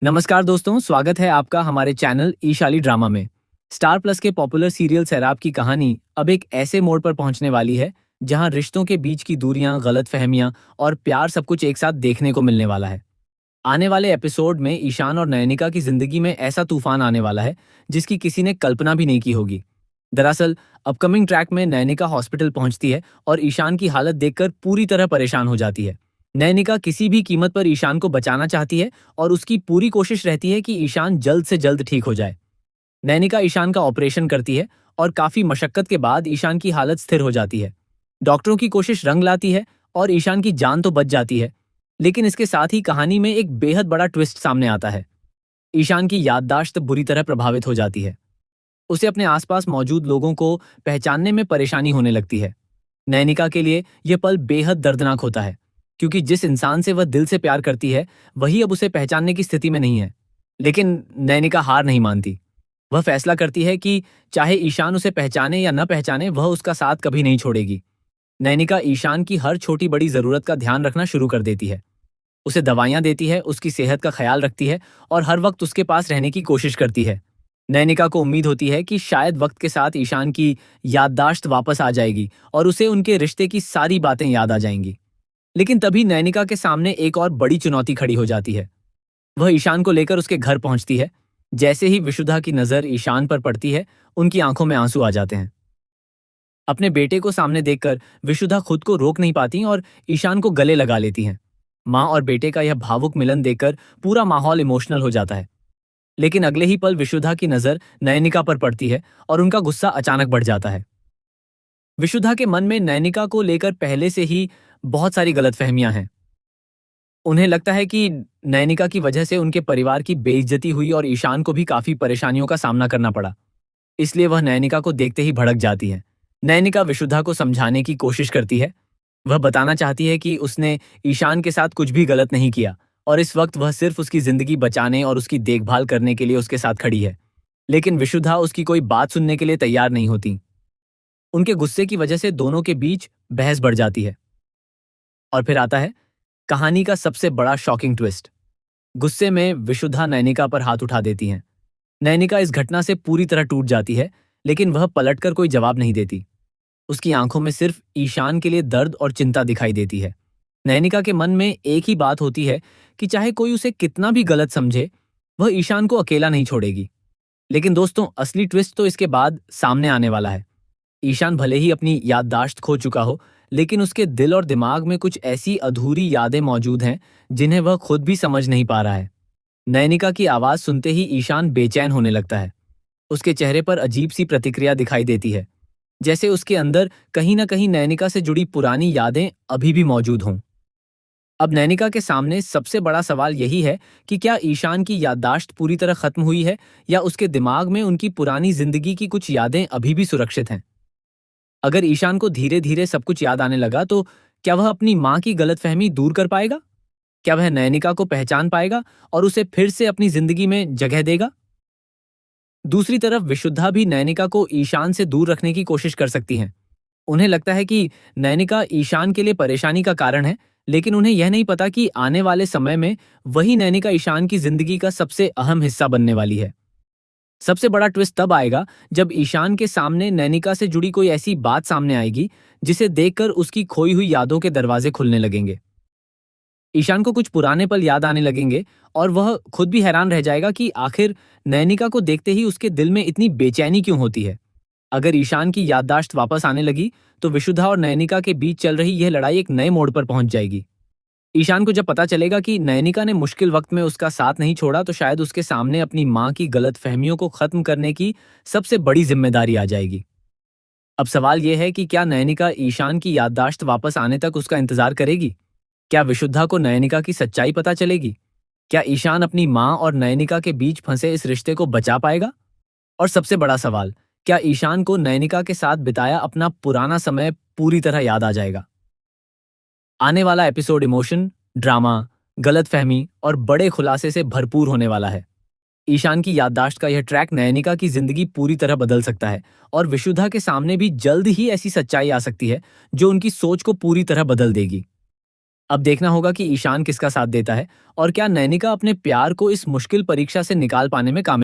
नमस्कार दोस्तों, स्वागत है आपका हमारे चैनल ईशाली ड्रामा में। स्टार प्लस के पॉपुलर सीरियल सैराब की कहानी अब एक ऐसे मोड़ पर पहुंचने वाली है जहां रिश्तों के बीच की दूरियां, गलतफहमियां और प्यार सब कुछ एक साथ देखने को मिलने वाला है। आने वाले एपिसोड में ईशान और नयनिका की जिंदगी में ऐसा तूफान आने वाला है जिसकी किसी ने कल्पना भी नहीं की होगी। दरअसल अपकमिंग ट्रैक में नयनिका हॉस्पिटल पहुंचती है और ईशान की हालत देखकर पूरी तरह परेशान हो जाती है। नयनिका किसी भी कीमत पर ईशान को बचाना चाहती है और उसकी पूरी कोशिश रहती है कि ईशान जल्द से जल्द ठीक हो जाए। नैनिका ईशान का ऑपरेशन करती है और काफी मशक्कत के बाद ईशान की हालत स्थिर हो जाती है। डॉक्टरों की कोशिश रंग लाती है और ईशान की जान तो बच जाती है, लेकिन इसके साथ ही कहानी में एक बेहद बड़ा ट्विस्ट सामने आता है। ईशान की याददाश्त बुरी तरह प्रभावित हो जाती है। उसे अपने आसपास मौजूद लोगों को पहचानने में परेशानी होने लगती है। नैनिका के लिए यह पल बेहद दर्दनाक होता है, क्योंकि जिस इंसान से वह दिल से प्यार करती है वही अब उसे पहचानने की स्थिति में नहीं है। लेकिन नैनिका हार नहीं मानती। वह फैसला करती है कि चाहे ईशान उसे पहचाने या न पहचाने, वह उसका साथ कभी नहीं छोड़ेगी। नैनिका ईशान की हर छोटी बड़ी जरूरत का ध्यान रखना शुरू कर देती है। उसे दवाइयां देती है, उसकी सेहत का ख्याल रखती है और हर वक्त उसके पास रहने की कोशिश करती है। नैनिका को उम्मीद होती है कि शायद वक्त के साथ ईशान की याददाश्त वापस आ जाएगी और उसे उनके रिश्ते की सारी बातें याद आ जाएंगी। लेकिन तभी नैनिका के सामने एक और बड़ी चुनौती खड़ी हो जाती है। वह ईशान को लेकर उसके घर पहुंचती है। जैसे ही विशुद्धा की नजर ईशान पर पड़ती है, उनकी आंखों में आंसू आ जाते हैं। अपने बेटे को सामने देखकर विशुद्धा खुद को रोक नहीं पाती और ईशान को गले लगा लेती हैं। माँ और बेटे का यह भावुक मिलन देखकर पूरा माहौल इमोशनल हो जाता है। लेकिन अगले ही पल विशुद्धा की नजर नयनिका पर पड़ती है और उनका गुस्सा अचानक बढ़ जाता है। विशुद्धा के मन में नयनिका को लेकर पहले से ही बहुत सारी गलतफहमियां हैं। उन्हें लगता है कि नयनिका की वजह से उनके परिवार की बेइज्जती हुई और ईशान को भी काफी परेशानियों का सामना करना पड़ा। इसलिए वह नयनिका को देखते ही भड़क जाती है। नयनिका विशुद्धा को समझाने की कोशिश करती है। वह बताना चाहती है कि उसने ईशान के साथ कुछ भी गलत नहीं किया और इस वक्त वह सिर्फ उसकी जिंदगी बचाने और उसकी देखभाल करने के लिए उसके साथ खड़ी है। लेकिन विशुद्धा उसकी कोई बात सुनने के लिए तैयार नहीं होती। उनके गुस्से की वजह से दोनों के बीच बहस बढ़ जाती है। और फिर आता है कहानी का सबसे बड़ा शॉकिंग ट्विस्ट। गुस्से में विशुद्धा नैनिका पर हाथ उठा देती हैं। नैनिका इस घटना से पूरी तरह टूट जाती है, लेकिन वह पलटकर कोई जवाब नहीं देती। उसकी आंखों में सिर्फ ईशान के लिए दर्द और चिंता दिखाई देती है। नैनिका के मन में एक ही बात होती है कि चाहे कोई उसे कितना भी गलत समझे, वह ईशान को अकेला नहीं छोड़ेगी। लेकिन दोस्तों, असली ट्विस्ट तो इसके बाद सामने आने वाला है। ईशान भले ही अपनी याददाश्त खो चुका हो, लेकिन उसके दिल और दिमाग में कुछ ऐसी अधूरी यादें मौजूद हैं जिन्हें वह खुद भी समझ नहीं पा रहा है। नयनिका की आवाज सुनते ही ईशान बेचैन होने लगता है। उसके चेहरे पर अजीब सी प्रतिक्रिया दिखाई देती है, जैसे उसके अंदर कहीं ना कहीं नयनिका से जुड़ी पुरानी यादें अभी भी मौजूद हों। अब नयनिका के सामने सबसे बड़ा सवाल यही है कि क्या ईशान की याददाश्त पूरी तरह खत्म हुई है या उसके दिमाग में उनकी पुरानी जिंदगी की कुछ यादें अभी भी सुरक्षित हैं। अगर ईशान को धीरे धीरे सब कुछ याद आने लगा तो क्या वह अपनी माँ की गलतफहमी दूर कर पाएगा? क्या वह नयनिका को पहचान पाएगा और उसे फिर से अपनी जिंदगी में जगह देगा? दूसरी तरफ विशुद्धा भी नयनिका को ईशान से दूर रखने की कोशिश कर सकती हैं। उन्हें लगता है कि नयनिका ईशान के लिए परेशानी का कारण है, लेकिन उन्हें यह नहीं पता कि आने वाले समय में वही नयनिका ईशान की जिंदगी का सबसे अहम हिस्सा बनने वाली है। सबसे बड़ा ट्विस्ट तब आएगा जब ईशान के सामने नैनिका से जुड़ी कोई ऐसी बात सामने आएगी जिसे देखकर उसकी खोई हुई यादों के दरवाजे खुलने लगेंगे। ईशान को कुछ पुराने पल याद आने लगेंगे और वह खुद भी हैरान रह जाएगा कि आखिर नैनिका को देखते ही उसके दिल में इतनी बेचैनी क्यों होती है। अगर ईशान की याददाश्त वापस आने लगी तो विशुद्धा और नैनिका के बीच चल रही यह लड़ाई एक नए मोड़ पर पहुंच जाएगी। ईशान को जब पता चलेगा कि नयनिका ने मुश्किल वक्त में उसका साथ नहीं छोड़ा, तो शायद उसके सामने अपनी माँ की गलतफहमियों को खत्म करने की सबसे बड़ी जिम्मेदारी आ जाएगी। अब सवाल यह है कि क्या नयनिका ईशान की याददाश्त वापस आने तक उसका इंतजार करेगी? क्या विशुद्धा को नयनिका की सच्चाई पता चलेगी? क्या ईशान अपनी माँ और नयनिका के बीच फंसे इस रिश्ते को बचा पाएगा? और सबसे बड़ा सवाल, क्या ईशान को नयनिका के साथ बिताया अपना पुराना समय पूरी तरह याद आ जाएगा? आने वाला एपिसोड इमोशन, ड्रामा, गलतफहमी और बड़े खुलासे से भरपूर होने वाला है। ईशान की याददाश्त का यह ट्रैक नयनिका की जिंदगी पूरी तरह बदल सकता है और विशुद्धा के सामने भी जल्द ही ऐसी सच्चाई आ सकती है जो उनकी सोच को पूरी तरह बदल देगी। अब देखना होगा कि ईशान किसका साथ देता है और क्या नैनिका अपने प्यार को इस मुश्किल परीक्षा से निकाल पाने में कामयाब